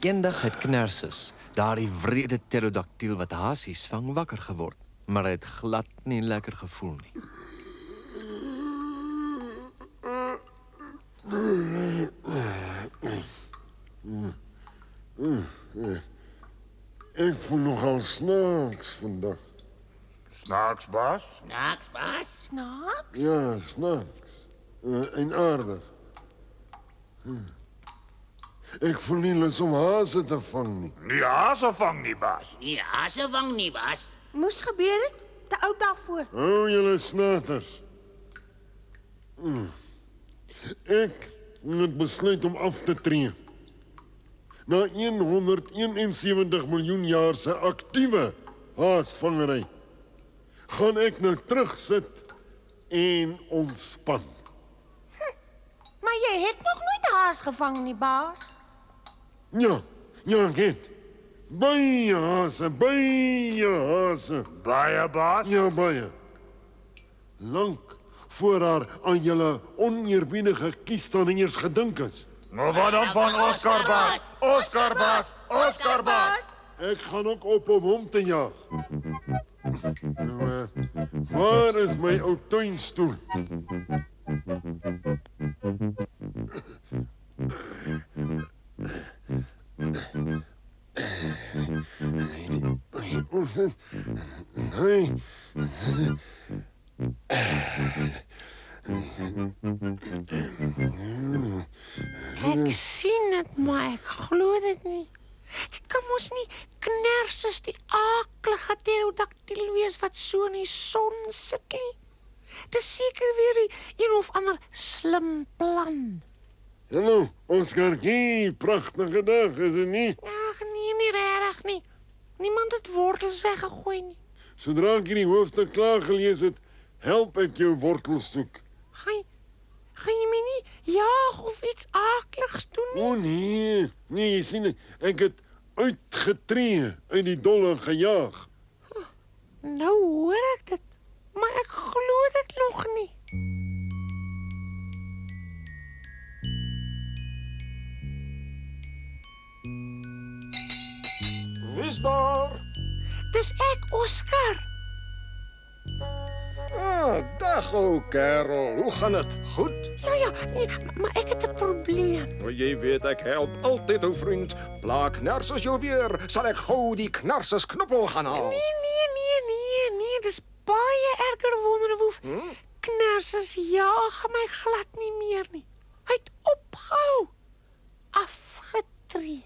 Eendag het Knersus, daardie wrede pterodactyl wat hasies vang, wakker geword, maar hy het glad nie lekker gevoel nie. Ek voel nogal snaaks vandag. Snaaks, baas? Snaaks, baas? Snaaks? Ja, snaaks. En aardig. Ek voel nie lus om hase te vang nie. Nie hase vang nie, baas. Nie hase vang nie, baas. Moes gebeur het, te oud daarvoor. Hou julle snaters. Ek het besluit om af te tree. Na 171 miljoen jaar se aktiewe haasvangery gaan ek nou terugsit en ontspan. Maar jy het nog nooit 'n haas gevang nie, baas. Ja, ek het. Baie hase. Baie, baas? Ja, baie. Lank voor haar aan julle oneerbiedige kiesstanders gedink is. Maar wat dan van Oscar, baas? Oscar, baas! Oscar, baas! Ek gaan ook op om hom te jag. Nou, waar is my ou tuinstoel? Ek sien dit, maar ek glo dit nie. Dit kan mos nie Knersus die aaklige pterodactyl wees wat so in die son sit nie. Dis seker weer die een of ander slim plan. Hallo, Oskarkie, pragtige dag, is dit nie? Ag nee, nie regtig nie. Niemand het wortels weggegooi nie. Sodra ek hierdie hoofstuk klaar gelees het, help ek jou wortels soek. Gaan jy my nie jag of iets aakligs doen nie? O nee, jy sien, ek het uitgetree uit die dolle gejaag. Nou hoor ek dit, maar ek glo dit nog nie. Wie's daar? Dis ek, Oscar. Dag, ou kerel. Hoe gaan dit? Goed? Ja, nee, maar ek het 'n probleem. Jy weet, ek help altyd, ou vriend. Plaak Knersus jou weer, sal ek gou die Knersus knoppel gaan haal. Nee, dis baie erger, Wonderwoef. Knersus jaag my glad nie meer nie. Hy het opgehou. Afgetree.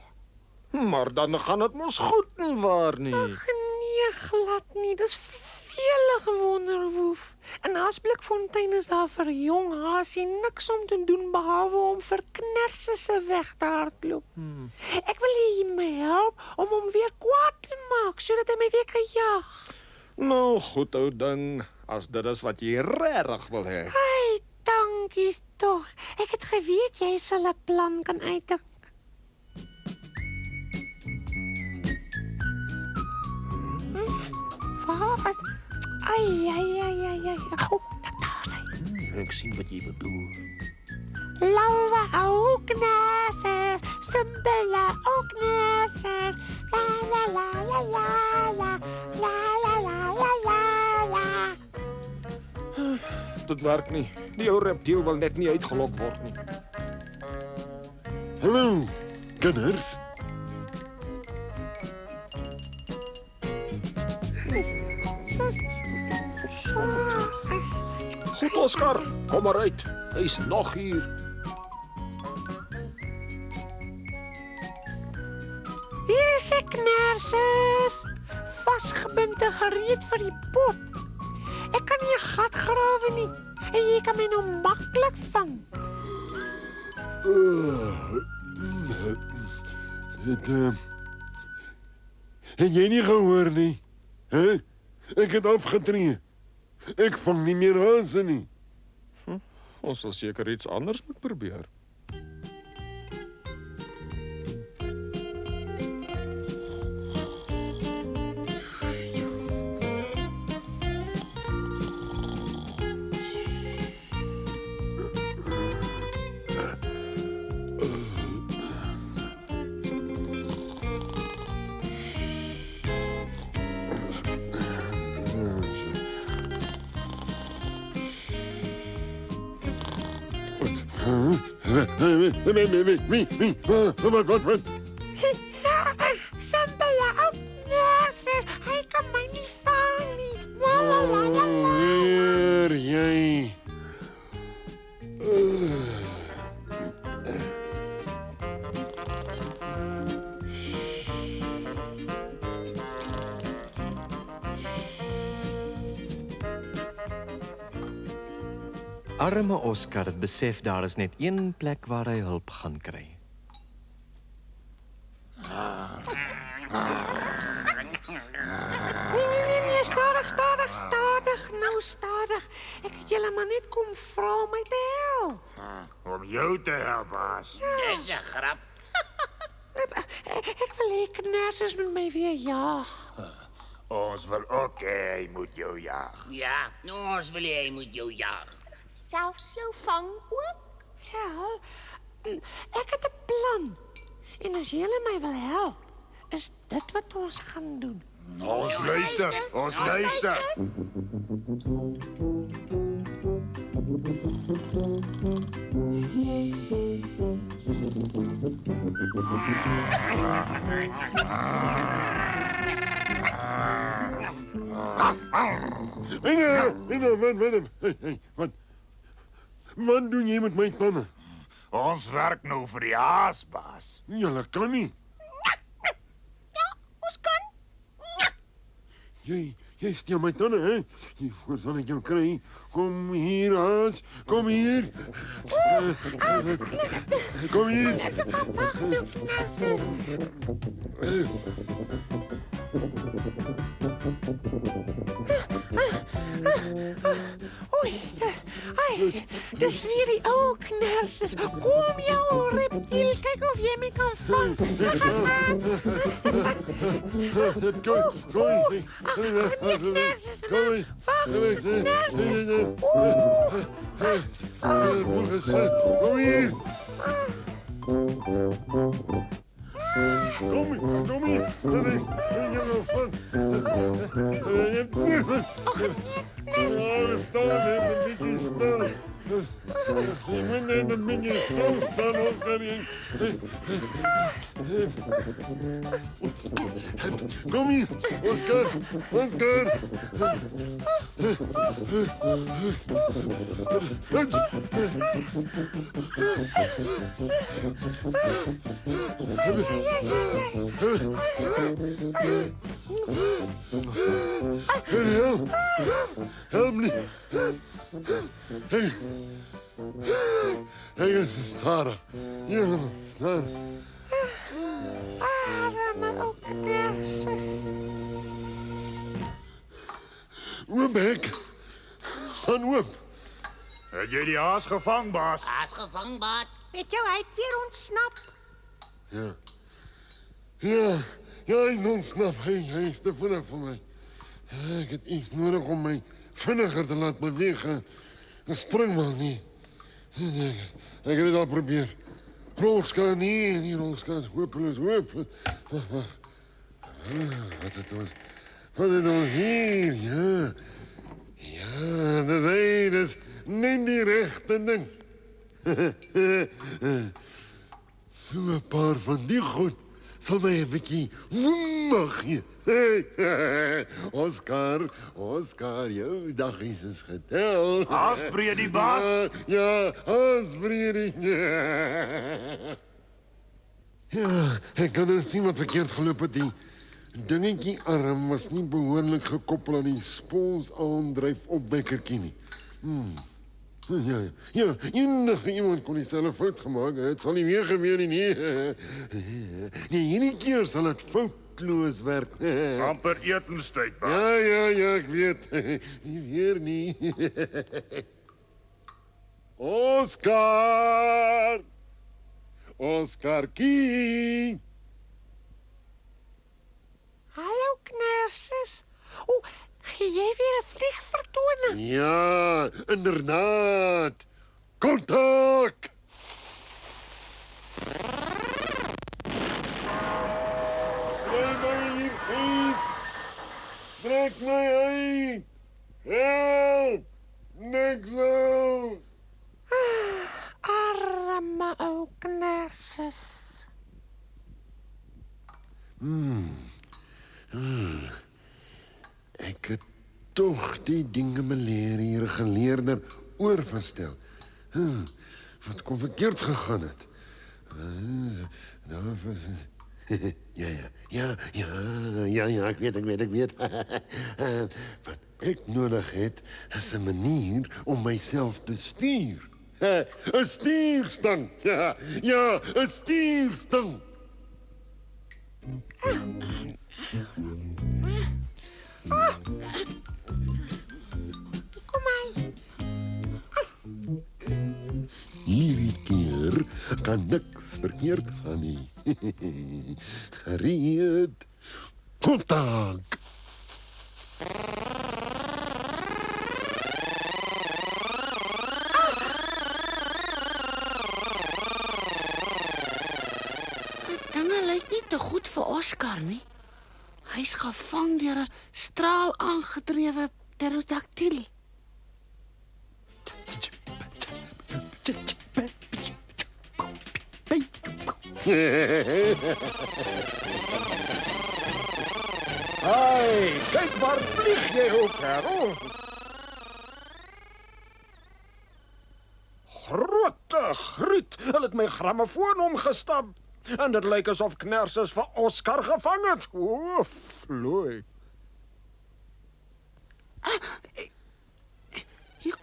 Maar dan gaan dit mos goed nie waar nie. Ag nee, glad nie. Dis vervelig, Wonderwoef. In Haasblikfontein is daar vir jong hasie niks om te doen behalwe om vir Knersus weg te hardloop. Ek wil hê jy my help om hom weer kwaad te maak sodat hy my weer kan jag. Nou goed, ou ding. As dit is wat jy regtig wil hê. Hey, dankie tog. Ek het geweet jy sal 'n plan kan uitdink. Wat? Ai. Oh, daar hy. Ek sien wat jy bedoel. Lauwe ou Knersus, simpele ou Knersus. La. Dit werk nie. Die ou reptiel wil net nie uitgelok word nie. Hallo, kinders. Goed, Oscar. Kom maar uit. Hy's nog hier. Hier is ek, Knersus. Vasgebind en gereed vir die pot. Ek kan nie 'n gat grawe nie. En jy kan my nou maklik vang. Het jy nie gehoor nie? Hè? Ek het afgetree. Ek vang nie meer hase nie. Ons sal seker iets anders moet probeer. Wat? Simpele ou nurses. Hy kan my nie vang nie. Weer jy. Arme Oscar het besef daar is net een plek waar hy hulp gaan kry. Nee, stadig. Nou stadig. Ek het julle maar net kom vra om my te help. Om jou te help, baas. Dis 'n grap. Ek wil hê nurses met my weer jaag. Ons wil ook hê hy moet jou jag. Ja, ons wil hê hy moet jou jag. Selfs jou vang ook? Ja, ek het 'n plan. En as julle my wil help, is dit wat ons gaan doen. Ons luister. Wat doen jy met my tande? Ons werk nou vir die haas, baas. Julle kan nie. Ons kan. Jy steel my tande, hè? Hiervoor sal ek jou kry. Kom hier, haas. Kom hier. Kom hier. Wag nou, nurses. Oei, dis weer die ou nurses. Kom jou reptiel, kyk of jy my kan vang. Kom hier. Kom hier. Ja, staan net een beetje stil. Je moet net een beetje stilstaan, Oscar. Kom hier, Oscar. Help me. Hij is staren. Ja, staren. Arme ook nurses. Oop hek. Gaan oop. Het jy die haas gevang, baas? Haas gevang, baas. Weet jou, hy het weer ontsnap. Ja, hy is ontsnap. Hy is te vinnig vir my. Ek het iets nodig om my vinniger te laat beweeg. Een springbal nie. Ek het dit al probeer. Rolskaan nie, nie rolskaan. Hopeloos. Wacht. Wat het ons hier? Ja, dit is net die rechte ding. So 'n paar van die goed sal my 'n bietjie mag gee. Oscar, jou daggies is getel. Haasbreed die baas? Ja, haasbreed. Ja, ek kan nou sien wat verkeerd geloop het. Die dingetjie arm was nie behoorlik gekoppel aan die spolsaandryf opwekkertjie nie. Ja, enige iemand kon dieselfde fout gemaak het. Het sal nie weer gebeur nie. Nee, hierdie keer sal dit foutloos werk. Amper etenstyd, baas. Ja, ek weet. Nie weer nie. Oscar! Oskarkie! Hallo Knerses. O, gee jy weer 'n vliegvertoning? Ja, inderdaad. Kontak! Draai my hier uit. Trek my uit. Help! Niks aus. Arme ou Knerses. Ek het toch die dinge meneer hier geleerder oorverstel. Wat kon verkeerd gegaan het? Ja, ek weet. Wat ek nodig het, is 'n manier om myself te stuur. 'n Stuurstang. Ja, 'n stuurstang. Kom maar. Hierdie keer kan niks verkeerd gaan nie. Gereed. Kontak. Dinge lyk nie te goed vir Oscar nie. Hy's gevang deur 'n straal aangedrewe pterodactyl. Hey, kyk waar vlieg jy ook, kerel. Grote griet, hulle het my grammofoon omgestap. En dit lyk asof Knerses vir Oscar gevang het. O, vloei.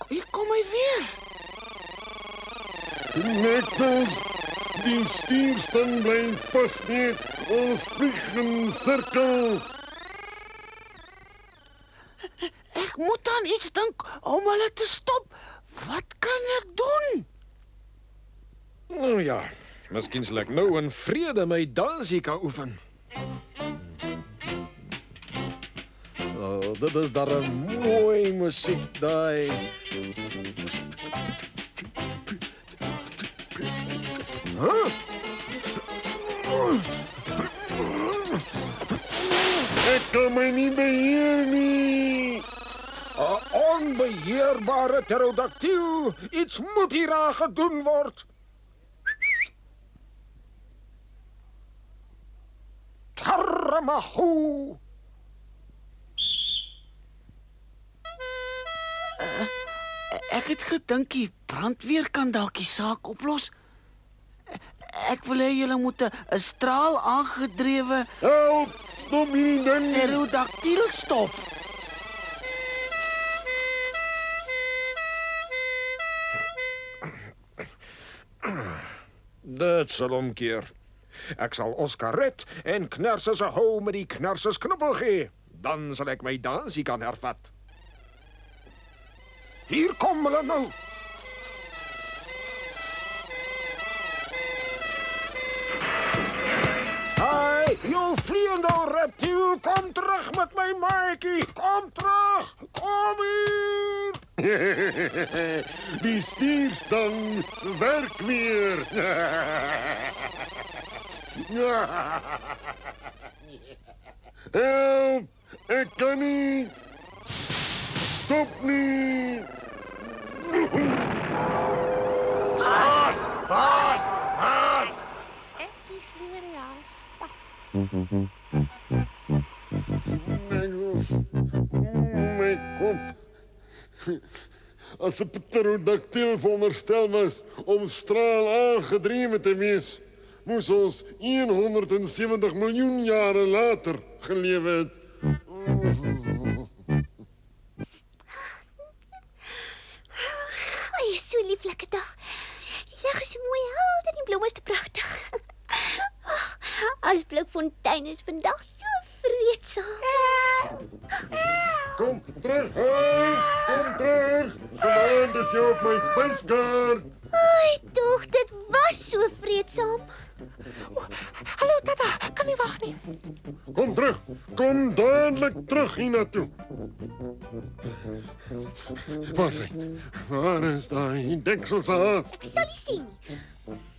Hier kom hy weer. Nexus, die stuurstang bly pas net. Ons vlieg in sirkels. Ek moet aan iets dink om hulle te stop. Wat kan ek doen? Nou ja, miskien sal ek nou in vrede my dansie kan oefen. Oh, dit is daar 'n mooi musiek daai. Ek kan my nie beheer nie. 'n Onbeheerbare pterodactyl. Iets moet hieraan gedoen word. Taramahu. Ek het gedink die brandweer kan dalk die saak oplos. Ek wil hê julle moet 'n straal aangedrewe Help, stop hierdie ding. pterodactyl stop. Dit sal omkeer. Ek sal Oscar red en Knerses se hou met die Knerses knuppel gee. Dan sal ek my dansie kan hervat. Hier kom hulle nou. Hey, jou vliegende reptiel, kom terug met my maatjie. Kom terug. Kom hier. Die stuurstang werk weer. Help, ek kan nie. Stop nie. Ek kies liewer die haaspad. My kop. As 'n pterodactyl veronderstel was om straal aangedrewe te wees, moes ons 170 miljoen jare later gelewe het. Ai, lieflike dag. Die lig is so mooi helder en die blomme is te pragtig. Ag, Asblikfontein is vandag so vreedsaam. Kom terug. Hey, kom terug. Kom aan, dis jy op my spyskaart. Ai, tog, dit was so vreedsaam. Hallo tata, kan nie wag nie. Kom terug. Kom dadelik terug hiernatoe. Waar is daai dekselshaas? Ek sal nie sê nie.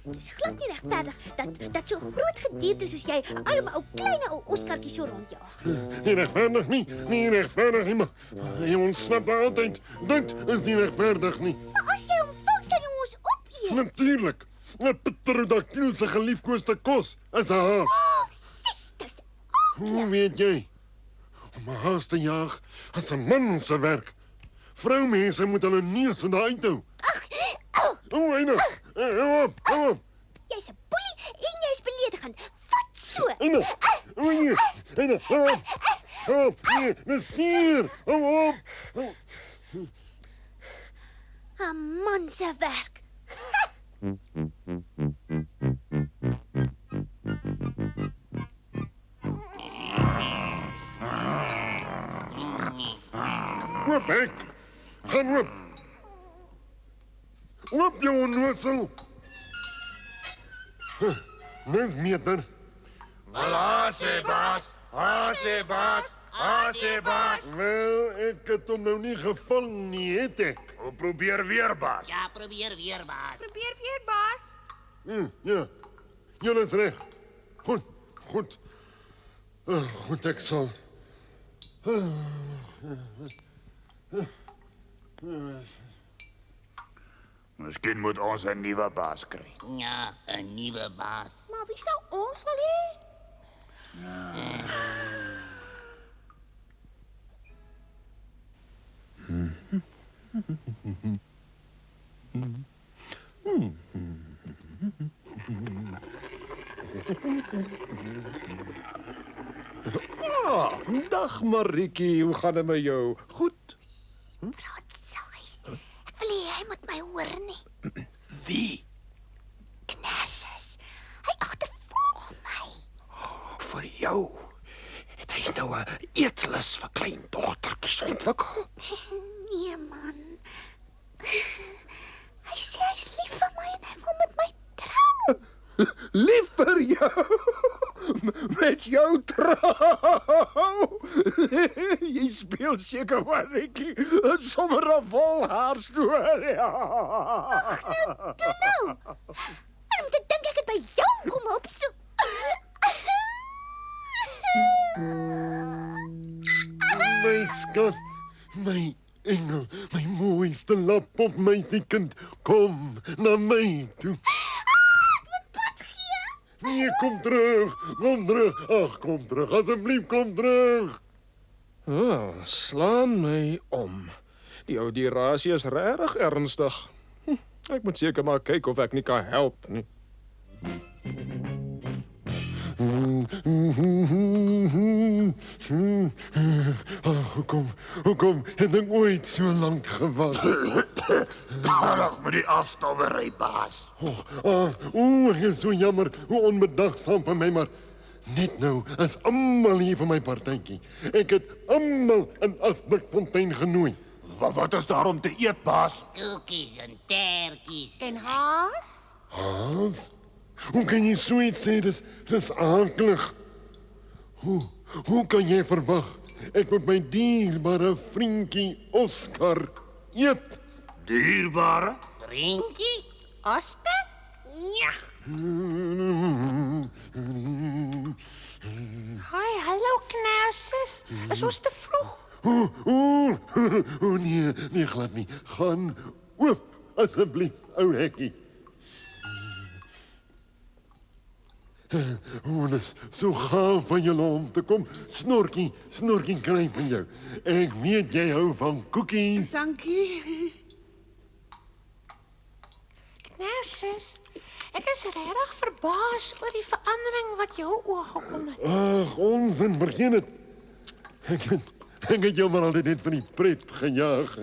Dit is glad nie regverdig dat so groot gedierte soos jy 'n arme ou klein ou Oskartjie so rondjaag. Nie regverdig nie, maar jy ontsnap daar altyd. Dit is nie regverdig nie. Maar as jy hom vang, sal jy ons opeet. Natuurlik. 'n pterodactyl se geliefkoeste kos is 'n haas. Sisters, Hoe weet jy? Om 'n haas te jag is 'n man se werk. Vroumense moet hulle neus in die uithou. O, Eina. Hou op. jy's 'n boelie en jy's beledigend. Wat so? Eina. O nee. Eina, hou op. Hou op. Nee, dis seer. Hou op. 'n man se werk. Oop hek. Gaan oop. Oop jou onnozel. Dis meter. Hasie, baas. Wel, ek het hom nou nie gevang nie, het ek. Probeer weer, baas. Ja, probeer weer, baas. Probeer weer, baas. Ja, julle is reg. Goed. Goed, ek sal. Miskien moet ons 'n nuwe baas kry. Ja, 'n nuwe baas. Maar wie sou ons wil hê? Dag Marietjie, hoe gaan dit met jou? Goed. Praat saggies. Ek wil hê hy moet my hoor nie. Wie? Knerses. Hy agtervolg my. Vir jou. Het hy nou 'n eetlus vir klein dogtertjies ontwikkel? Nee man. Hy sê hy's lief vir my en hy wil met my trou. Lief vir jou. Met jou trou. Jy speel seker Marietjie, sommer 'n volhaar storie. Toe nou. En om te dink ek het by jou kom help soek. My skat, my engel, my mooiste lap op my kind, kom na my toe. Nee, kom terug. Ag, kom terug, asseblief, kom terug. Slaan my om. Die ou dierasie is regtig ernstig. Ek moet seker maar kyk of ek nie kan help nie. Hoekom het ek ooit so lank gewag? Stadig met die afstowwery, baas. Ek is so jammer, hoe onbedagsaam van my, maar net nou is almal hier vir my partytjie. Ek het almal in Asblikfontein genooi. Wat is daar om te eet, baas? Koekies en tertjies. En haas? Haas? Hoe kan jy so iets sê? Dis aaklig. Hoe kan jy verwag ek moet my dierbare vriendjie Oskar eet? Dierbare? Vriendjie? Oscar? Ja. Hi, hallo Knerses. Is ons te vroeg? Nee, glad nie. Gaan oop, asseblief, ou hekkie. Dit is so gaaf van julle om te kom. Snorkie kry van jou. Ek weet jy hou van koekies. Dankie. Knerses, ek is regtig verbaas oor die verandering wat jou oë gekom het. Ag, onsin, vergeet dit. Ek het jou maar altyd net van die pret gejaag.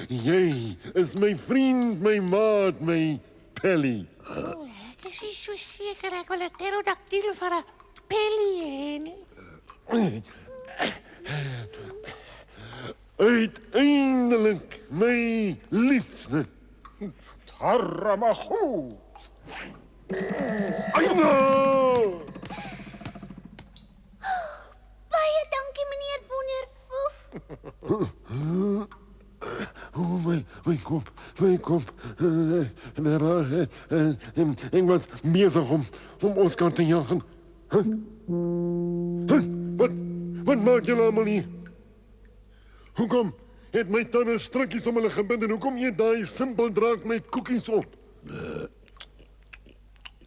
Jy is my vriend, my maat, my Pelly. Ek is nie so seker ek wil 'n pterodactyl vir 'n Pelly hê nie. Uiteindelik, my liefste. Taramago. Aina! Baie dankie meneer Wonderwoef. My kop. Ek was bezig om Oscar te jagen. Wat maak julle allemaal hier? Hoekom het my tande strikkies om hulle gebind en hoekom eet daai simpel draak my koekies op?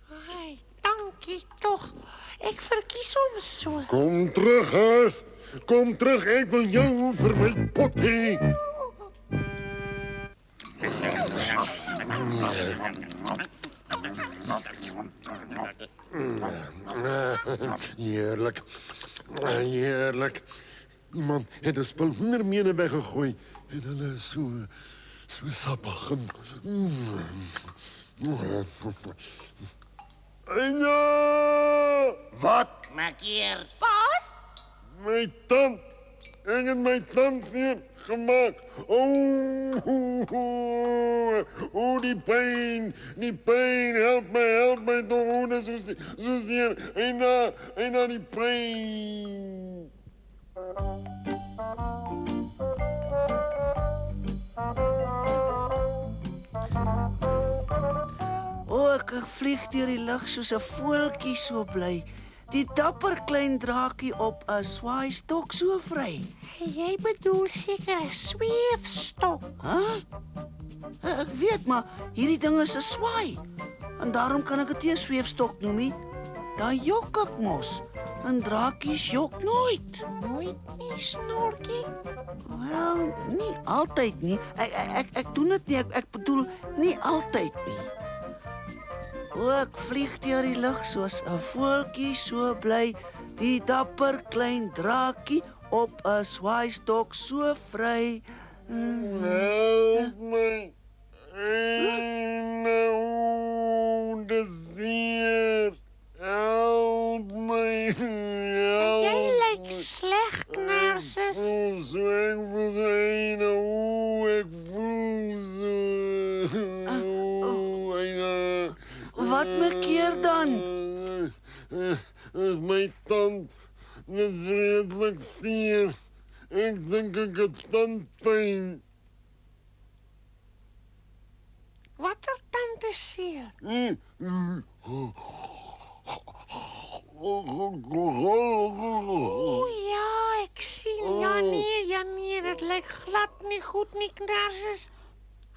Ai, dankie tog. Ek verkies hom so. Kom terug, Haas. Kom terug, ek wil jou vir my pot hê. Heerlijk. Iemand het 'n spul hoendermene weggegooi en hulle is so sappig. Aina! Wat? Makeer. Baas, My tand. Ek het my tand seer gemaak. Die pyn. Help my tong. Dit is so seer. Eina die pyn. Ek vlieg deur die lug soos 'n voeltjie so bly. Die dapper klein draakie op 'n swaaistok so vry. Jy bedoel seker 'n sweefstok. Ek weet, maar hierdie ding is 'n swaai. En daarom kan ek dit nie 'n sweefstok noem nie. Dan jok ek mos. En draakies jok nooit. Nooit nie, Snorkie. Wel, nie altyd nie. Ek doen dit nie. Ek bedoel nie altyd nie. Ek vlieg deur die lug soos 'n voeltjie so bly, die dapper klein draakie op 'n swaaistok so vry. Help my. Eina, dis seer. Help my. Jy lyk sleg, Knerses. Ek voel so, Eina. Ek voel so. Eina. Wat makeer dan? My tand. Dit is redelijk seer. Ek dink ek het tandpyn. Watter tand is seer? O ja, ek sien. Ja nee, dit lyk glad nie goed nie, Knerses.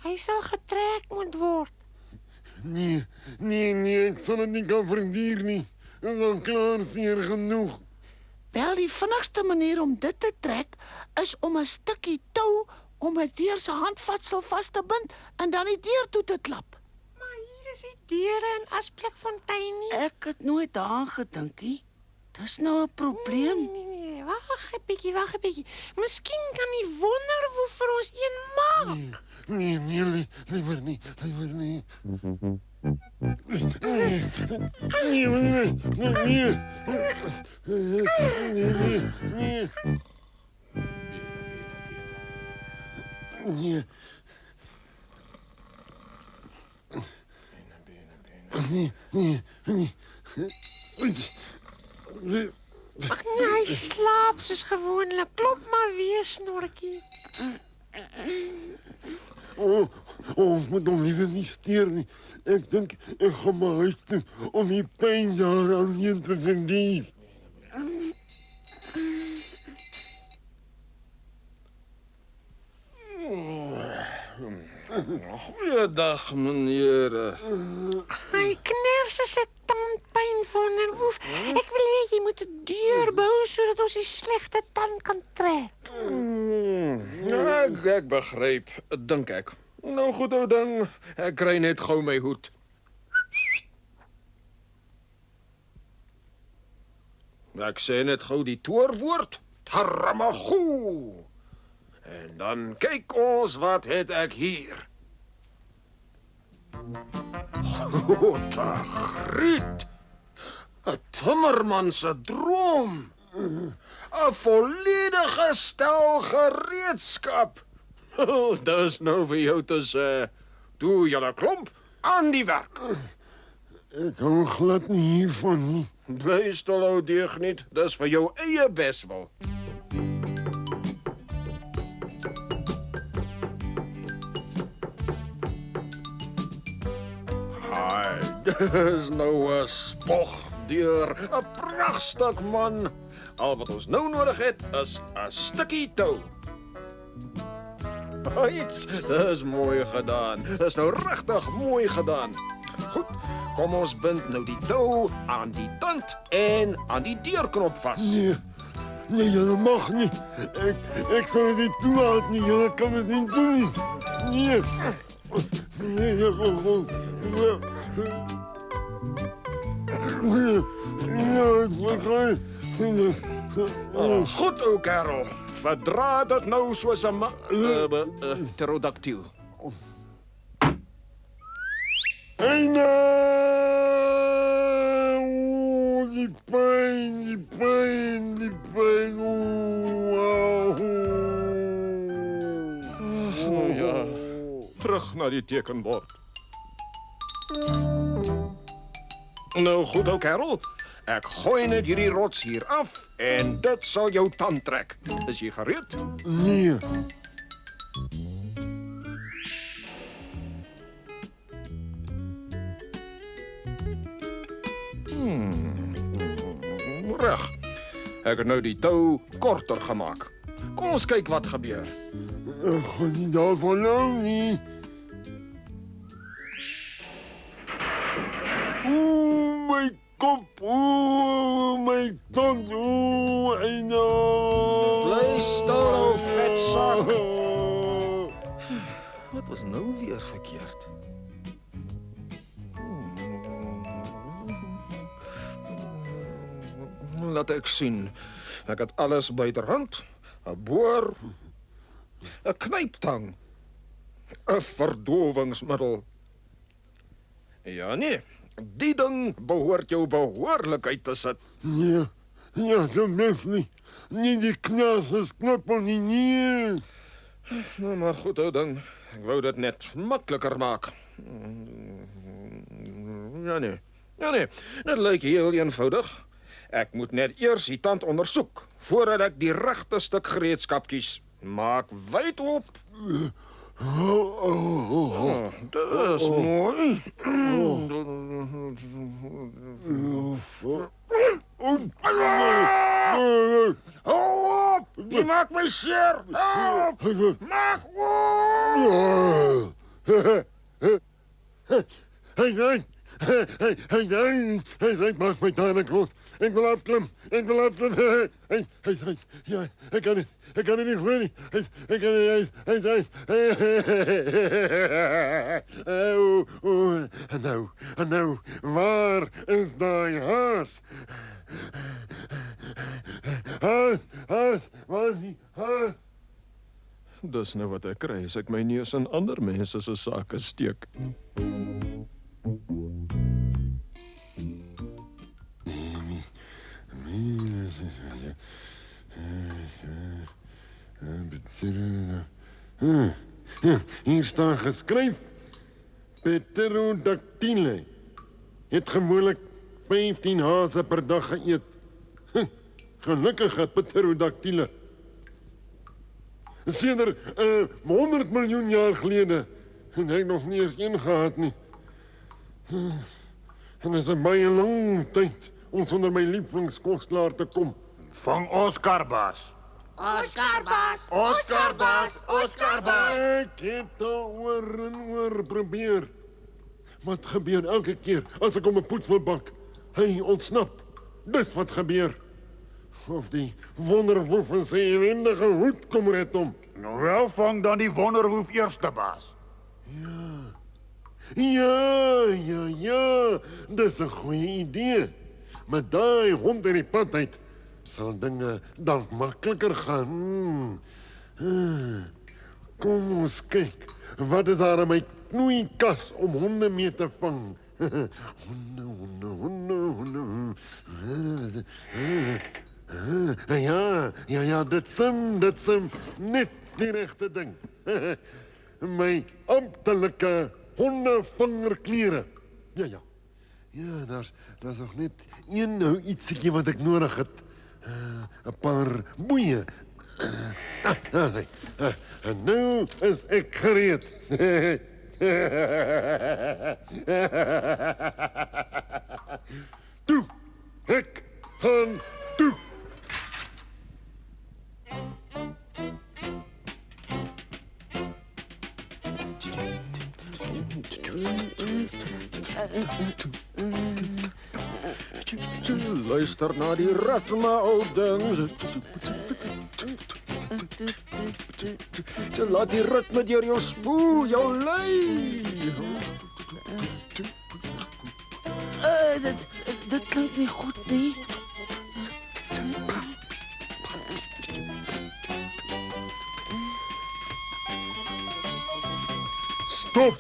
Hy sal getrek moet word. Nee, ek sal dit nie kan verduur nie. Dit is al klaar seer genoeg. Wel, die vinnigste manier om dit te trek is om 'n stukkie tou om 'n deur se handvatsel vas te bind en dan die deur toe te klap. Maar hier is die deure in Asblikfontein nie. Ek het nooit daaraan gedink nie. Dis nou 'n probleem. Nee, wag 'n bietjie. Miskien kan die Wonderwoef vir ons een maak. Nee, liever nie. Ag nee, hy slaap soos gewoonlik. Klop maar weer, Snorkie. Ons moet hom liever nie steur nie. Ek dink ek gaan maar huis toe om die pyn daar alleen te verduur. Goeiedag, meneer. Hy Knerses se tandpyn, Wonderwoef. Ek wil hê jy moet 'n deur bou sodat ons die slegte tand kan trek. Ek begryp, dink ek. Nou goed, ou ding. Ek kry net gou my hoed. Ek sê net gou die toorwoord. Haramagoe. En dan kyk ons wat het ek hier. Grote griet. 'n Timmerman se droom. 'n volledige stel gereedskap. Dis nou vir jou te sê. Toe julle klomp aan die werk. Ek hou glad nie hiervan nie. Bly stil, ou deugniet. Dis vir jou eie beswil. Haai, dis nou 'n spogdeur, 'n pragtig man. Al wat ons nou nodig het is 'n stukkie tou. Iets, dis mooi gedaan. Dis nou regtig mooi gedaan. Goed, kom ons bind nou die tou aan die tand en aan die deurknop vas. Nee, julle mag nie. Ek sal dit nie toelaat nie. Julle kan dit nie doen nie. Nee. Nee, Goed, ou kerel. Verdra dit nou soos 'n pterodactyl. Hey nou! Die pijn. Ach, nou ja, terug naar die tekenbord. Nou goed, ou kerel. Ek gooi net hierdie rots hier af en dit sal jou tand trek. Is jy gereed? Nee. Reg. Ek het nou die tou korter gemaak. Kom ons kyk wat gebeur. Ek gaan nie daarvan nou nie. My kop, my tand, eina. Bly stil, ou vetsak. Wat was nou weer verkeerd? Laat ek sien. Ek het alles byderhand. 'n boor, 'n knyptang, 'n verdowingsmiddel. Ja nee, die ding behoort jou behoorlikheid te sit. Ja, zo best niet. Niet die knasses knappel nie, nee. Nou, maar goed, ou ding. Ek wou dit net makliker maak. Ja nee, dit lyk heel eenvoudig. Ek moet net eers die tand ondersoek voordat ek die regte stuk gereedskap kies. Maak wyd oop. Dis mooi. Hou op! Die maak my seer. Help! Maak oop! Hij maakt mij daar een klot. Ik wil afklim. Ja, ik kan het niet meer. Ik kan het niet. En nou, waar is die haas? Haas, waar is die haas? Dis nou wat ek kry as ek my neus in ander mense se sake steek. Hier staan geskryf Pterodactyle. Het gewoonlik 15 hase per dag geëet. Gelukkige Pterodactyle. Sedert 100 miljoen jaar gelede het ek nog nie eens een gehad nie. En dit is 'n baie lang tyd om sonder my lievelingskos klaar te kom. Van Oscarbaas. Oscarbaas. Ek het oor en oor probeer. Wat gebeur elke keer as ek om 'n poets wil bak? Hy ontsnap. Dis wat gebeur. Of die wonderwolf in sy ellendige hoed kom red om. Nou wel, vang dan die wonderwoef eerste, baas. Ja. Dis 'n goeie idee. Maar daai hond in die pad uit sal dinge dalk makliker gaan. Kom ons kyk. Wat is daar in my knoeikas om honde mee te vang? Honde. Ja, dit sim net die regte ding. My amptelike hondevangerklere. Ja. Ja, daar's nog net een nou ietsiekie wat ek nodig het. 'n Paar boeie. En nou is ek gereed. Toe, ek gaan toe. Luister na die rat, my ou ding. Laat die ritme deur jou spoel, jou lei. Dit klink nie goed nie. Stop!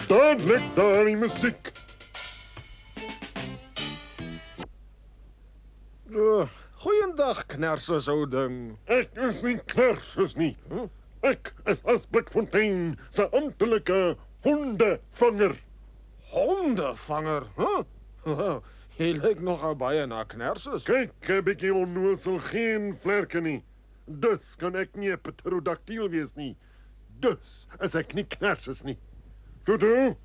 Dadelik daardie musiek. Goeiedag, knerses ou ding. Ek is nie knerses nie. Ek is Asblikfontein se amptelike hondevanger. Hondevanger, huh? Jy lyk nogal baie na knerses. Kyk, 'n bietjie onnoosel, geen vlerke nie. Dus kan ek nie 'n pterodactyl wees nie. Dus is ek nie knerses nie. Toe,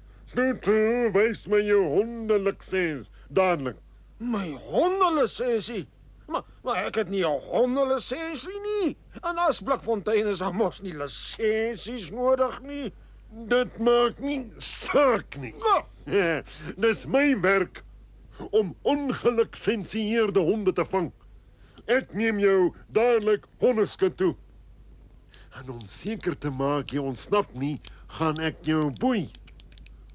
wys my jou hondelisensie dadelik. My hondelisensie? Maar ek het nie 'n hondelisensie nie. En Asblikfontein is mos nie lisensies nodig nie. Dit maak nie saak nie. Dis my werk om ongelisensieerde honde te vang. Ek neem jou dadelik hondeskud toe. En om seker te maak jy ontsnap nie, gaan ek jou boei.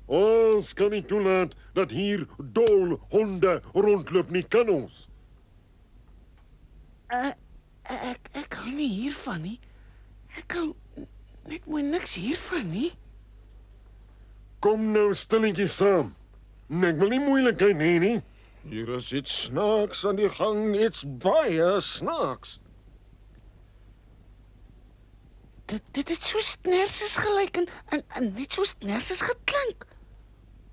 Ons kan nie toelaat dat hier dol honde rondloop nie, kan ons? Ek hou nie hiervan nie. Ek hou net mooi niks hiervan nie. Kom nou stilletjies saam. Ek wil nie moeilikheid hê nie. Hier is iets snaaks aan die gang, iets baie snaaks. Dit het so snerses gelyk en net so snerses geklink.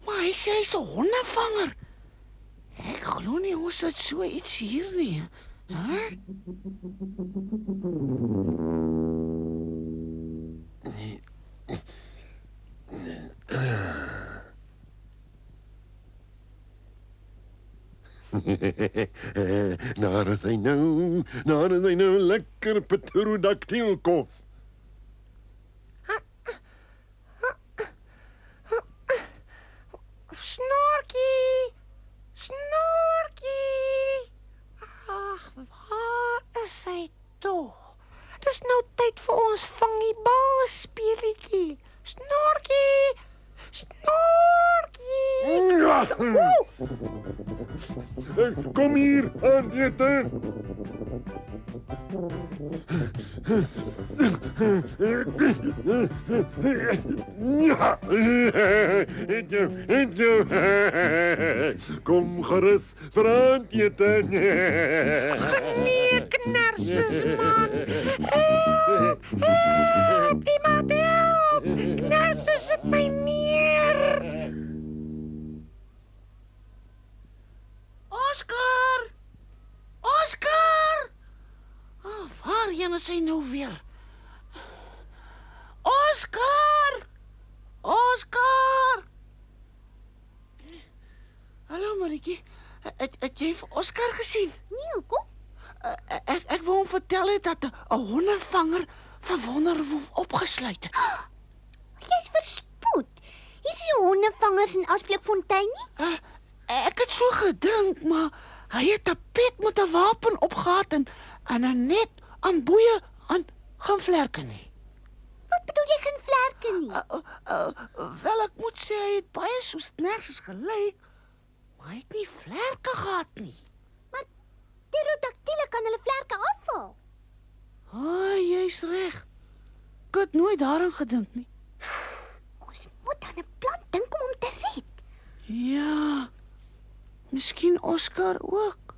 Maar hy sê hy's 'n hondevanger. Ek glo nie ons het so iets hier nie. Hè? Daar is hy nou lekker pterodactylkos. Snorkie! Ag, waar is hy tog? Dis nou tyd vir ons vangiebal speletjie. Snorkie! Kom hier, aandete. Ja, het jou. Kom gerus vir aandete. Nee, knerses man. Help, iemand help. Knerses het my neer. Oscar! Waarheen is hy nou weer? Oscar! Hallo Maritjie. Het jy vir Oscar gesien? Nee, hoekom? Ek wou hom vertel het dat 'n hondevanger van Wonderwoef opgesluit het. Jy's verspoed. Hier is nie hondevangers in Asblikfontein nie. Ek het so gedink, maar hy het 'n pet met 'n wapen opgehad en 'n net aan boeie aan gaan vlerke nie. Wat bedoel jy geen vlerke nie? Wel, ek moet sê hy het baie soos knerses gelyk, maar hy het nie vlerke gehad nie. pterodactiele kan hulle vlerke afval. Jy's reg. Ek het nooit daaraan gedink nie. Ons moet aan 'n plan dink om hom te red. Ja. Miskien Oscar ook.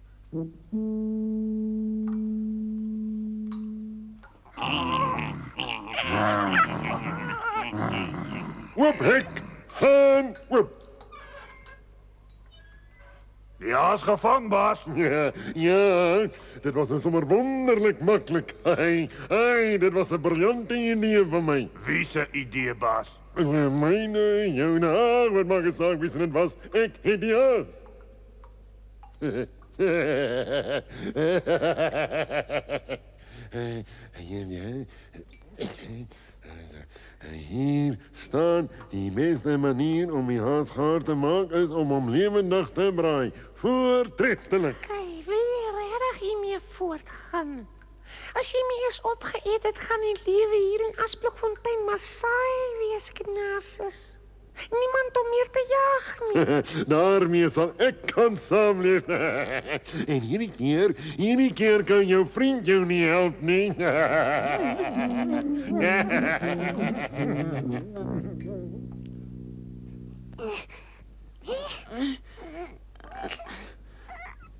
Oop hek, gaan oop. Die haas gevang, baas. Ja, dit was nou sommer wonderlik maklik. Hey, dit was 'n briljante idee van my. Wie se idee, baas? Myne, joune, wat maak 'n saak wie se dit was? Ek het die haas. Hier staan die beste manier om die haas gaar te maak is om hom lewendig te braai. Voortreffelik. Hey, wil jy regtig hiermee voortgaan? As jy mee eens opgeëet het, gaan die lewe hier in Asblikfontein maar saai wees, Knarsus. Niemand om meer te jag nie. Daarmee sal ek kan saamleef. En hierdie keer kan jou vriend jou nie help nie.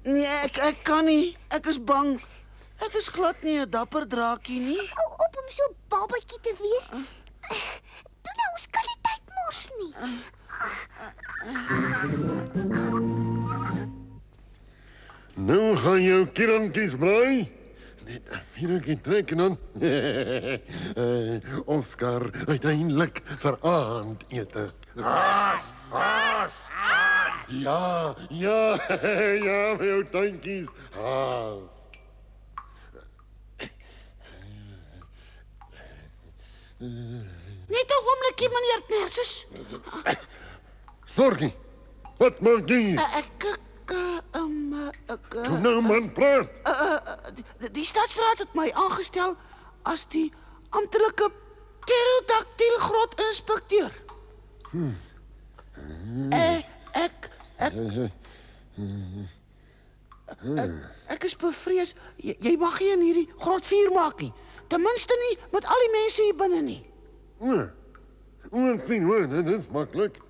Nee, ek kan nie. Ek is bang. Ek is glad nie 'n dapper draakie nie. Hou op om so babatjie te wees. Doen nou ons kan nie tyd mors nie. Nou gaan jou kierankies braai. Net hier trek en dan. Oscar uiteindelik vir aandete. Haas, haas, haas. Ja, my ou tuintjies. Haas. Net 'n oombliekie, meneer Knarsus. Storkie, wat maak jy hier? Toe nou man, praat. Die stadsraad het my aangestel as die amptelike pterodactiel grotinspekteur. Ek is bevrees jy mag nie in hierdie grot vuur maak nie. Ten minste nie met al die mense hier binne nie. Ek sien, dit is maklik.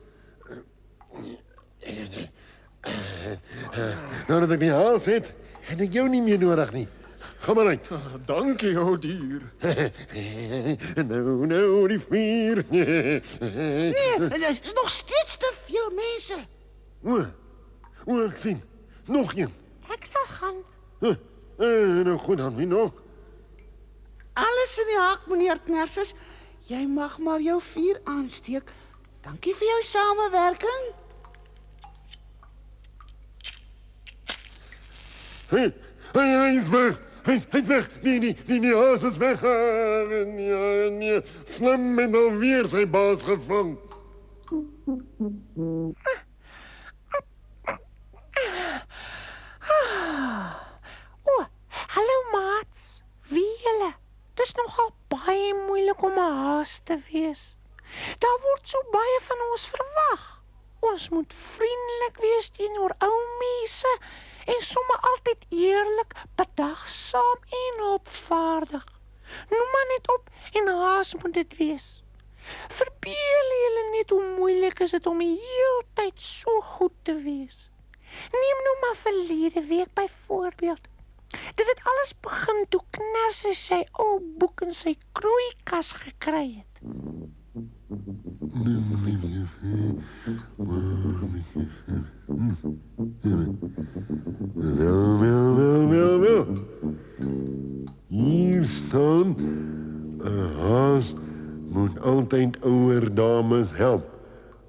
Nou dat ek die haas het, heb ek jou nie meer nodig nie. Ga maar uit. Dankie, ou dier. Nou, die vuur. Nee, er is nog steeds te veel mense. Ek sien. Nog een. Ek sal gaan. Nou goed dan, wie nog? Alles in die haak, meneer Knarsus. Jy mag maar jou vuur aansteek. Dankie vir jou samewerking. Hy is weg. Hy is weg. Die haas is weg. Nee. Slim en alweer sy baas gevang. Hallo maats. Wie julle? Dis nogal baie moeilik om 'n haas te wees. Daar word so baie van ons verwag. Ons moet vriendelik wees teenoor ou mense en sommer altyd eerlik, bedagsaam en hulpvaardig. Noem maar net op en haas moet dit wees. Verbeel julle net hoe moeilik is dit om die hele tyd so goed te wees. Neem nou maar verlede week byvoorbeeld. Dit het alles begin toe Knarsus sy ou boek in sy kroeikas gekry het. Wel. Hier staan 'n haas moet altyd ouer dames help.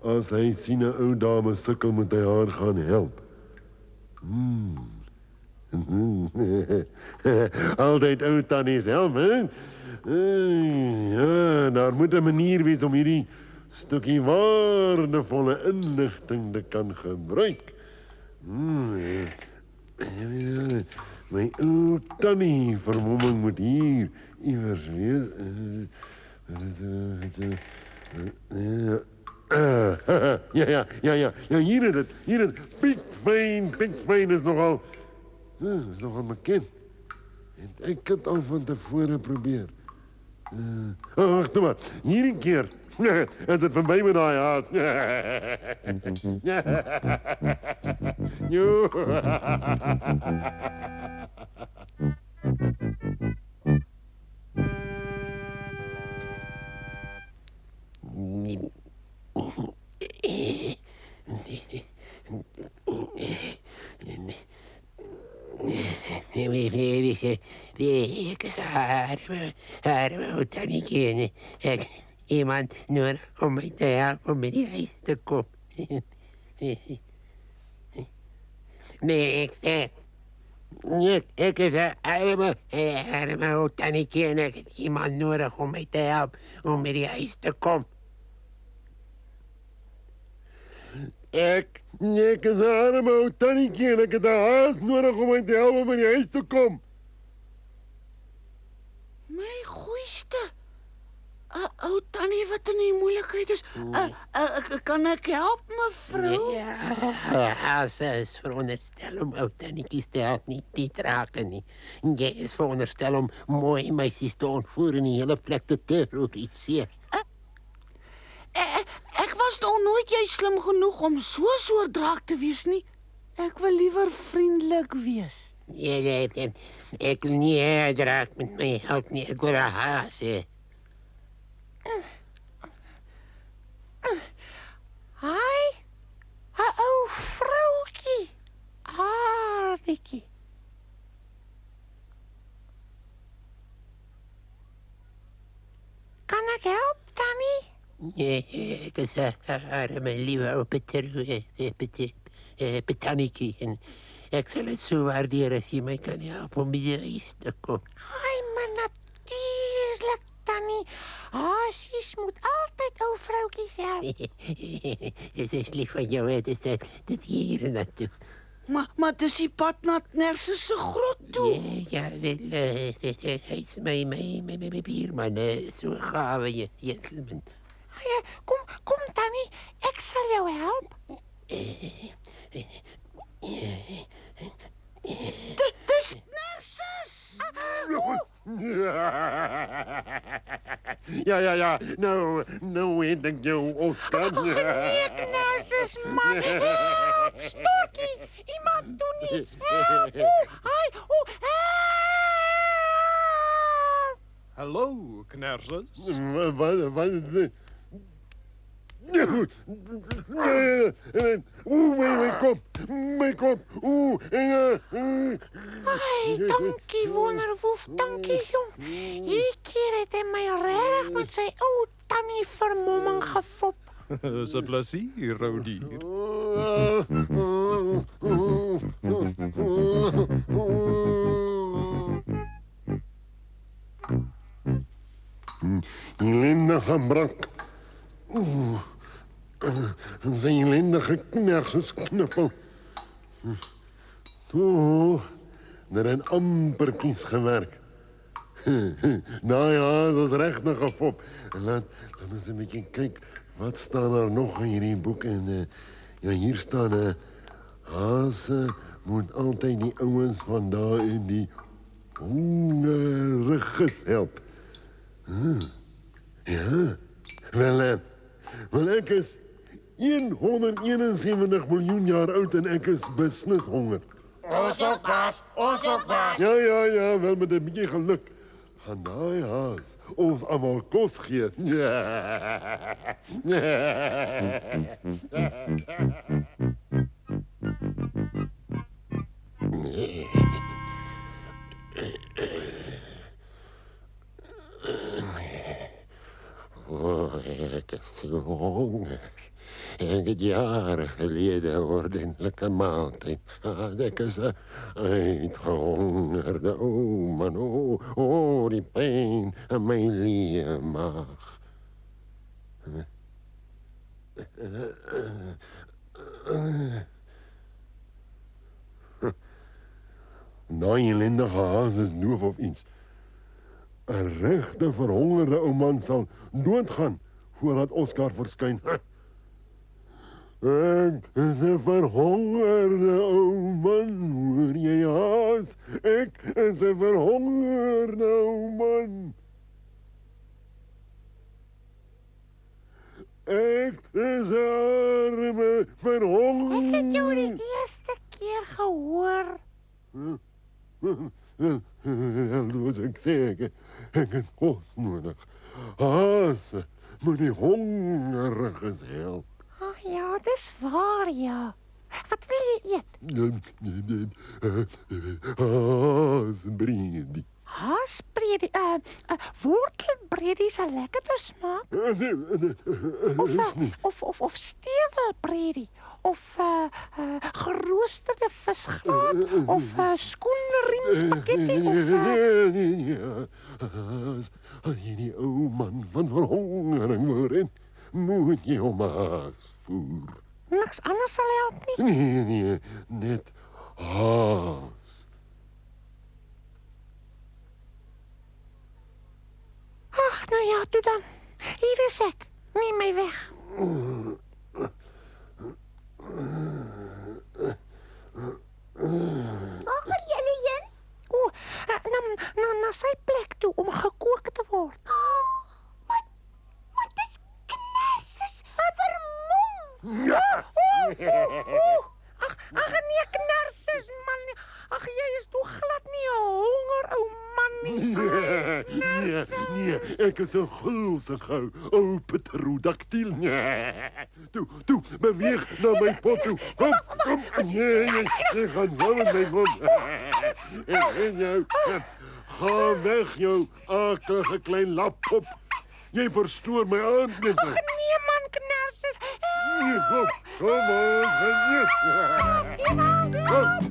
As hy sien 'n ou dame sukkel, moet hy haar gaan help. Altyd ou tannies help, hè? Ja, daar moet 'n manier wees om hierdie stukkie waardevolle inligting te kan gebruik. My ou tannie vermomming moet hier iewers wees. Ja, hier het dit. Piekfyn is nogal Dis nogal bekend. En ek het al van tevore probeer. Wag toe maar. Hierdie keer is dit verby met daai haas. Jo. Iemand nodig om mij te helpen met die ijs te kopen. Nee, ik is een arme botaniekje en ik heb iemand nodig om mij te helpen om met die ijs te komen. Ik is een arme botaniekje en ik heb de haas nodig om mij te helpen met die huis te komen. My goeieste. Ou tannie wat in die moeilikheid is. Kan ek help, mevrou? Ja, ze is veronderstel om oud tannetjies te help niet te raken. Nie. Jy is veronderstel om mooi meisies te ontvoer en die hele plek te terroriseer. Ek was nog nooit jy slim genoeg om so 'n soort draak te wees nie. Ek wil liewer vriendelik wees. Ja, ek wil nie hê draak met my help nie. Ek wil 'n haas hê. Hi, ou vrouwtjie. Aardetjie. Kan ek help, Tannie? Nee, ek is 'n arme liewe ou petannetjie en ek sal dit so waardeer as jy my kan help om by die huis te kom. Ai, maar natuurlijk, Tannie. Haasies moet altyd ou vrouwtjies help. Dit is lief van jou, hè. Dit hier naartoe. Maar dis die pad na Nersus se grot toe. Ja, wel, hy is my bierman, so gawe gentleman. Ja, kom, Tannie. Ek sal jou help. Dis Nersus! Ja. Nou weet ek jou, Oscar. Nee, Nersus, man. Help, Storkie. Iemand doen iets. Help. Help. Hallo, Knersus. Wat is dit? My kop. Ai, dankie, Wonderwoef. Dankie, jong. Hierdie keer het hy my regtig met sy ou tannie vermomming gefop. Is 'n plesier, ou dier. Ellendige brak. Zijn ellendige Nersus knuppel. Toe, er een amper kies gewerkt. Nou ja, dat is recht nog een fop. Laat ons een beetje kijken. Wat staan er nog in hierdie boek? En ja, hier staan... Haase moet altijd die ouwens van daar in die hongeriges help. Ja, wel ek is 171 miljoen jaar oud en ek is beslishonger. Ons ook, baas. Ons ook, baas. Ja, wel met 'n bietjie geluk. Gaan daai haas ons almal kos gee. Oh, ek is so honger. Ek het jare gelede ordentlijke maaltijd gehad. Ek is uitgehongerde. Oh, man, oh, die pijn aan mijn lieve maag. Daai ellendige haas is doof of iets. 'n regte verhongerde ou man sal doodgaan voordat Oscar verskyn. Ek is 'n verhongerde ou man, hoor jy haas? Ek is 'n verhongerde ou man. Ek is 'n arme verhongerde... Ek het jou die eerste keer gehoor. Soos ek sê, ek het kos nodig. Haase, moet die hongeriges help. Ag ja, dis waar, ja. Wat wil jy eet? Haasbreedie. Haasbreedie, wortelbreedie sal lekkerder smaak. Of stewelbreedie. Of geroosterde visgraat. Of skoenriem spaghetti. As jy die ou man van verhongering wil red, moet jy hom haas voer. Niks anders sal help nie. Nee, net haas. Ag, nou ja, toe dan. Hier is ek. Neem my weg. Waar gaan julle heen? O, na sy plek toe om gekook te word. Maar dis knerses vermom. Ag nee, knerses man. Ag jy is toe glad nie 'n honger ou man nie. Nee, ek is 'n gulsige ou pterodactyl. Toe, beweeg na my pot toe. Kom. Nee, ek gaan zo met my mond. En jou, ga weg jou akelige klein lappop. Jy verstoor my aandete. Ag nee man, knerses. Kom ons gaan eet.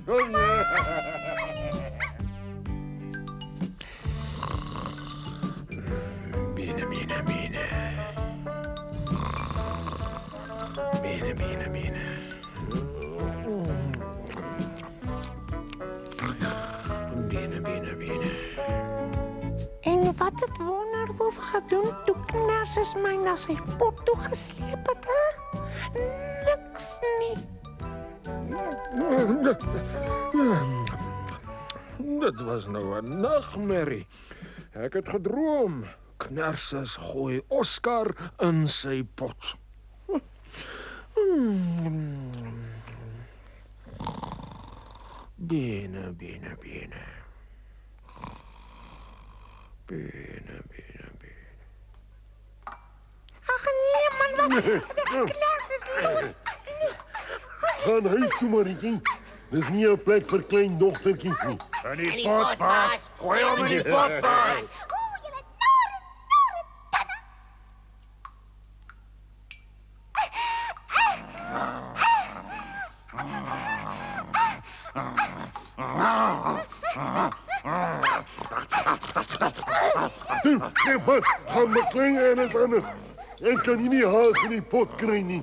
Kom. Bene. En wat het Wonderwolf gedoen toe knerses my na sy pot toe gesleep het, hè? Niks nie. Dit was nou 'n nagmerrie. Ek het gedroom. Knerses gooi Oscar in sy pot. Bene. Ag nee man, wat? Knerses los. Gaan huis toe, Marietjie. Dis nie 'n plek vir klein dogtertjies nie. In die pot, baas. Gooi hom in die pot, baas. Julle nare tanne. Nee, wat? Gaan beklei en iets anders. Ek kan nie haas in die pot kry nie.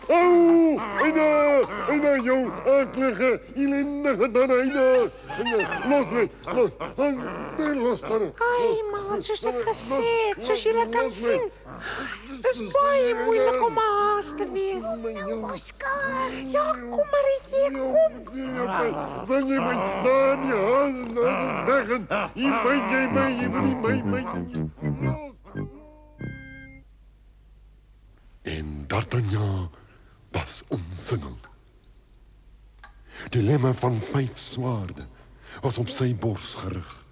Au! Eina, jou akelige, ellendige Danaina. Los my, los dan. Ai man, soos ek gesê het, soos julle kan sien. Dis baie moeilik om 'n haas te wees. Oscar. Ja, kom maar hier, kom. Sal jy my daar nie haas weg en jy my. En D'Artagnan was omsingeld. Die lemme van 5 swaarde was op sy bors gerig.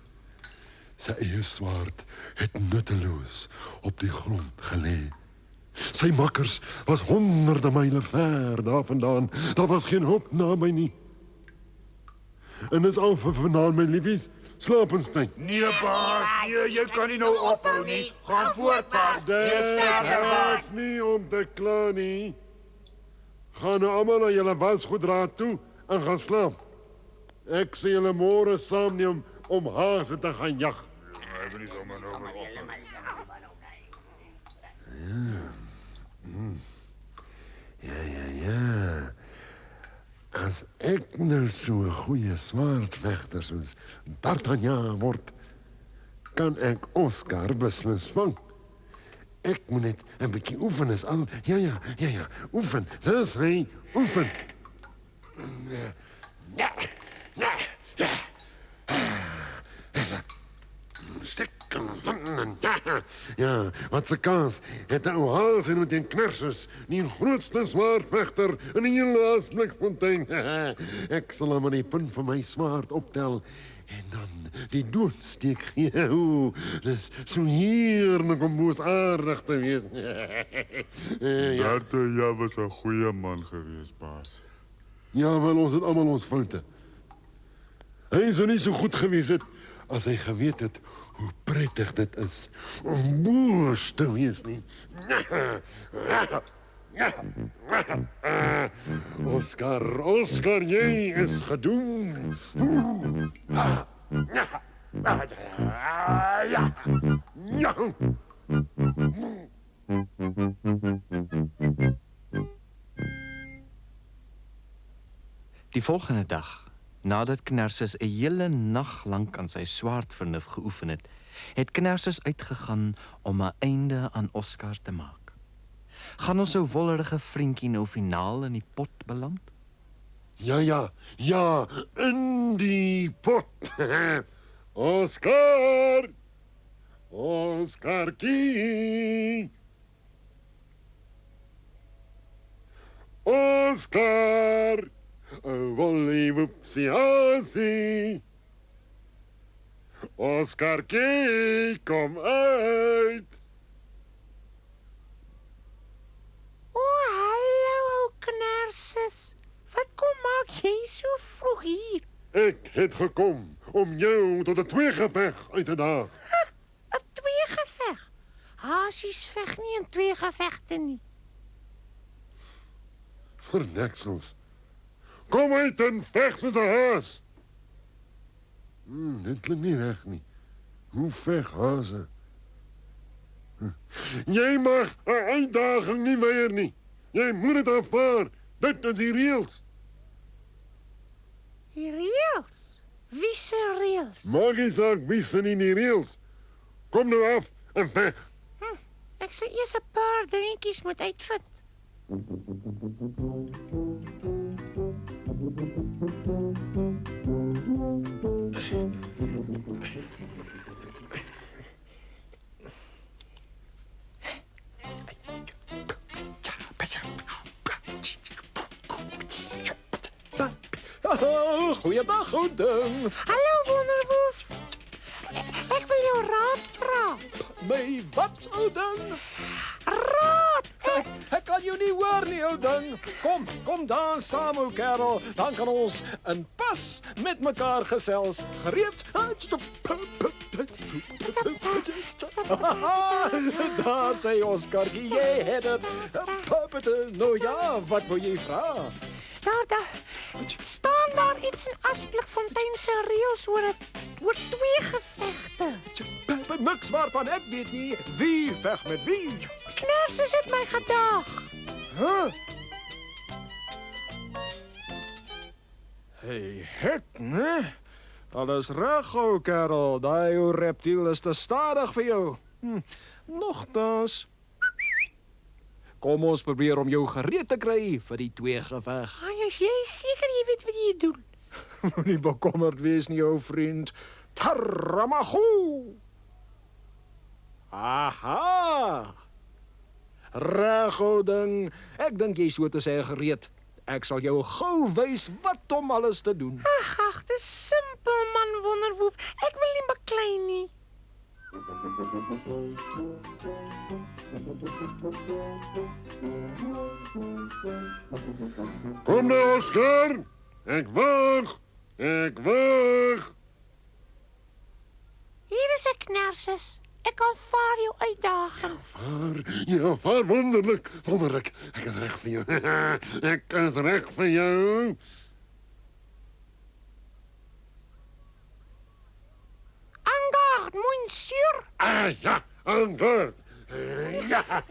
Sy eie swaard het nutteloos op die grond gelê. Sy makkers was honderde myle ver daarvandaan. Daar was geen hoop na my nie. En dis al vir vanaand, my liefies. Slapenstyd. Nee, baas. Nee, jy kan nie nou ophou nie. Gaan voort, baas. Dit help nie om te kla nie. Gaan nou almal na julle wasgoedraad toe en gaan slaap. Ek sê julle môre saamneem om haase te gaan jag. Ja. As ek nou so 'n goeie swaardvegter soos D'Artagnan word, kan ek Oscar beslis vang. Ek moet net 'n bietjie oefen is al. Ja, oefen. Dis hy, oefen. Ja, wat 'n kans. Het 'n ou haas en met 'n knersers, die grootste swaardvegter in die hele Asblikfontein. Ek sal hom aan die punt van my swaard optel en dan die doodsteek gee. Oeh, dis so heerlik om boosaardig te wees. Jy was 'n goeie man geweest, baas. Ja, wel, ons het almal ons foute. Hy sou nie so goed gewees het as hy geweet het hoe prettig dit is om boos te wees nie. Oscar, jy is gedoen. Die volgende dag, nadat Knersus 'n hele nag lank aan sy swaardvernuf geoefen het, het Knersus uitgegaan om 'n einde aan Oscar te maak. Gaan ons ou wollerige vriendjie nou finaal in die pot beland? Ja, in die pot. Oscarkie. Oscar. Wollie whoopsie hasie. Oscarkie, kom uit. Hallo, Knersus. Wat kom maak jy so vroeg hier? Ek het gekom om jou tot 'n tweegeveg uit te daag. 'n Tweegeveg? Hasies veg nie in twee gevegte nie. Verneksels. Kom uit en veg soos 'n haas. Dit klink nie reg nie. Hoe veg hase? Jy mag 'n uitdaging nie weier nie. Jy moet dit aanvaar. Dit is die reëls. Die reëls? Wie se reëls? Maak nie saak wie se nie die reëls. Kom nou af en veg. Ek sê eers 'n paar dingetjies moet uitvind. Goeiedag, ou ding. Hallo, Wonderwoef. Ek wil jou raad vra. My wat, ou ding? Raad! Ek kan jou nie hoor nie, ou ding. Kom dan saam, ou kerel. Dan kan ons in pas met mekaar gesels. Gereed? Daar sê Oscarkie, jy het dit. Nou ja, wat wil jy vra? Daar staan daar iets in Asblikfontein se reëls oor twee gevegte. Niks waarvan ek weet nie. Wie veg met wie? Knersus het my gedaag. Hey, het, né? Alles reg, ou kerel. Daai ou reptiel is te stadig vir jou. Nogtans. Kom ons probeer om jou gereed te kry vir die tweegeveg. Is jy seker jy weet wat jy doen? Moenie bekommerd wees nie, ou vriend. Taramago! Aha! Reg, ou ding. Ek dink jy so te sê gereed. Ek sal jou gou wys wat om alles te doen. Ag, dis simpel, man, Wonderwoef. Ek wil nie baklei nie. Kom nou, Oscar. Ek wag. Hier is 'n Knersus. Ek aanvaar jou uitdaging. Vaar wonderlik. Ek is reg vir jou. Ek is reg vir jou. En garde, monsieur. Ja, en garde. Ja.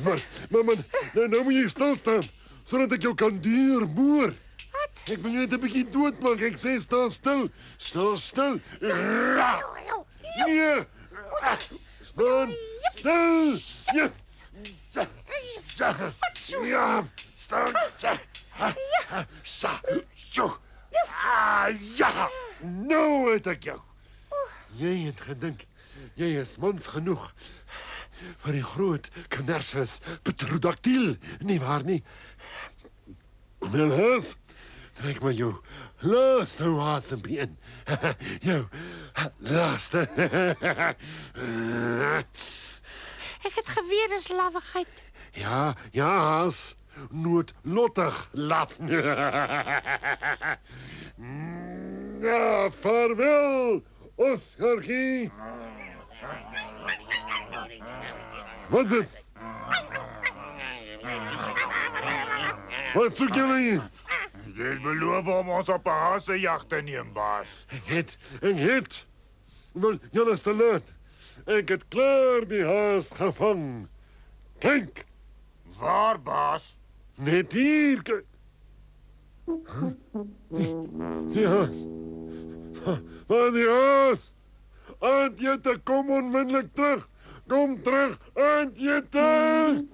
Maar, nou moet jy stil staan, sodat ek jou kan deurboor. Ek wil jou net 'n bietjie doodmaak. Ek sê staan stil. Stil. Nee. Staan stil. Ja. Ja. Staan. Ja. Nou het ek jou. Jy het gedink jy is mans genoeg vir die groot Knersus pterodactyl, nie waar nie? Wel, Hans, trek maar jou laaste asempie in. Jou laaste. Ek het geweet dis lawigheid. Ja, Hans. Noodlottig lap. Ja, vaarwel, Oskarkie. Wat dit? Wat soek julle hier? Jy het beloof om ons op 'n haasejag te neem, baas. Ek het. Maar julle is te laat. Ek het klaar die haas gevang. Kyk, Waar, baas? net hier. Die haas. Waar die haas? Aandjete, kom onmiddellik terug. Kom terug, Aandjete.